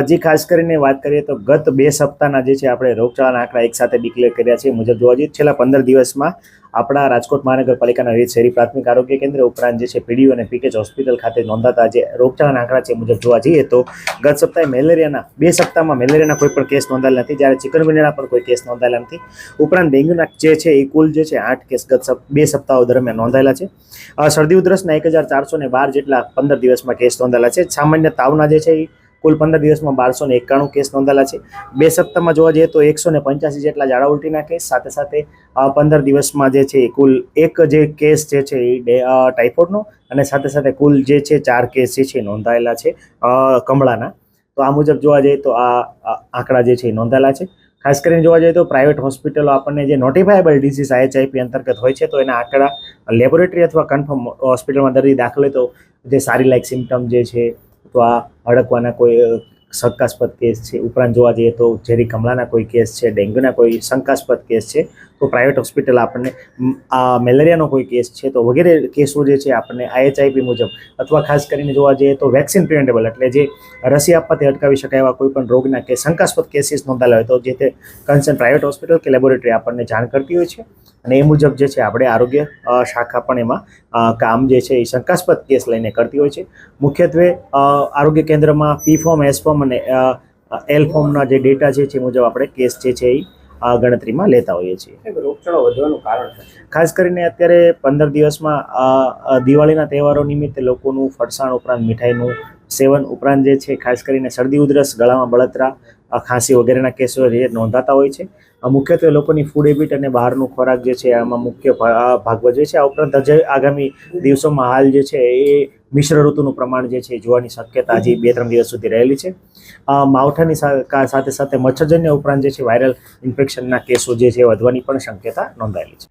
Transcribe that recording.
જે ખાસ કરીને વાત કરીએ તો ગત 2 સપ્તાહના જે છે આપણે રોગચાળાના આંકડા એકસાથે ડિક્લેર કર્યા છે મુજબ જોવા જઈએ છેલ્લા 15 દિવસમાં આપણા રાજકોટ મહાનગરપાલિકાના વિવિધ શહેરી પ્રાથમિક આરોગ્ય કેન્દ્ર ઉપરાંત જે છે પીડીયુ અને પીકેચ હોસ્પિટલ ખાતે નોંધાતા જે રોગચાળાના આંકડા છે મુજબ જોવા જઈએ તો ગત સપ્તાહે મેલેરિયાના 2 સપ્તાહમાં મેલેરિયાના કોઈ પણ કેસ નોંધાયેલા નથી, જ્યારે ચિકનગુનિયાના પણ કોઈ કેસ નોંધાયેલા નથી. ઉપરાંત ડેન્ગ્યુના જે છે એ કુલ જે છે 8 કેસ ગત 2 સપ્તાહો દરમિયાન નોંધાયેલા છે. શરદી ઉધરસના 1412 જેટલા 15 દિવસમાં કેસ નોંધાયેલા છે. સામાન્ય તાવના જે છે એ કુલ 15 દિવસમાં 1291 કેસ નોંધાયેલા છે. 2 સપ્તાહમાં જોવા જઈએ તો 185 જેટલા ઝાડા ઉલટીના કેસ, સાથે સાથે 15 દિવસમાં જે છે કુલ એક જે કેસ જે છે એ ટાઇફોઇડનો, અને સાથે સાથે કુલ જે છે 4 કેસ જે છે નોંધાયેલા છે કમળાના. તો આ મુજબ જોવા જઈએ તો આ આંકડા જે છે એ નોંધાયેલા છે. ખાસ કરીને જોવા જઈએ તો પ્રાઇવેટ હોસ્પિટલો આપણને જે નોટિફાયેબલ ડિસીઝ IHIP અંતર્ગત હોય છે તો એના આંકડા લેબોરેટરી અથવા કન્ફર્મ હોસ્પિટલમાં દર્દી દાખલ હોય તો જે સારી લાયક સિમ્ટમ જે છે તો આ હડકવાના કોઈ શંકાસ્પદ કેસ છે, ઉપરાંત જોવા જઈએ તો ઝેરી કમળાના કોઈ કેસ છે, ડેન્ગ્યુના કોઈ શંકાસ્પદ કેસ છે તો પ્રાઇવેટ હોસ્પિટલ આપણને આ મેલેરિયાનો કોઈ કેસ છે તો વગેરે કેસો જે છે આપણને IHIP મુજબ, અથવા ખાસ કરીને જોવા જઈએ તો વેક્સિન પ્રિવેન્ટેબલ એટલે જે રસી આપવાથી અટકાવી શકાય એવા કોઈ પણ રોગના કે શંકાસ્પદ કેસીસ નોંધાયેલા હોય તો જે તે કન્સર્ન પ્રાઇવેટ હોસ્પિટલ કે લેબોરેટરી આપણને જાણ કરતી હોય છે, અને એ મુજબ જે છે આપણે આરોગ્ય શાખા પણ એમાં કામ જે છે એ શંકાસ્પદ કેસ લઈને કરતી હોય છે. મુખ્યત્વે આરોગ્ય કેન્દ્રમાં P ફોર્મ, S ફોર્મ અને L ફોર્મના જે ડેટા છે મુજબ આપણે કેસ જે છે એ ગણતરીમાં લેતા હોઈએ છીએ. રોગચાળો વધવાનું કારણ છે ખાસ કરીને અત્યારે 15 દિવસમાં દિવાળીના તહેવારો નિમિત્તે લોકોનું ફરસાણ ઉપરાંત મીઠાઈનું સેવન ઉપરાંત જે છે ખાસ કરીને શરદી ઉધરસ, ગળામાં બળતરા, ખાંસી વગેરેના કેસો જે નોંધાતા હોય છે. મુખ્યત્વે લોકોની ફૂડ હેબિટ અને બહારનું ખોરાક જે છે આમાં મુખ્ય ભાગ ભજવે છે. આ ઉપરાંત આગામી દિવસોમાં હાલ જે છે એ મિશ્ર ઋતુનું પ્રમાણ જે છે જોવાની શક્યતા હજી 2-3 દિવસ સુધી રહેલી છે. માવઠાની સાથે સાથે મચ્છરજન્ય ઉપરાંત જે છે વાયરલ ઇન્ફેક્શનના કેસો જે છે વધવાની પણ શક્યતા નોંધાયેલી છે.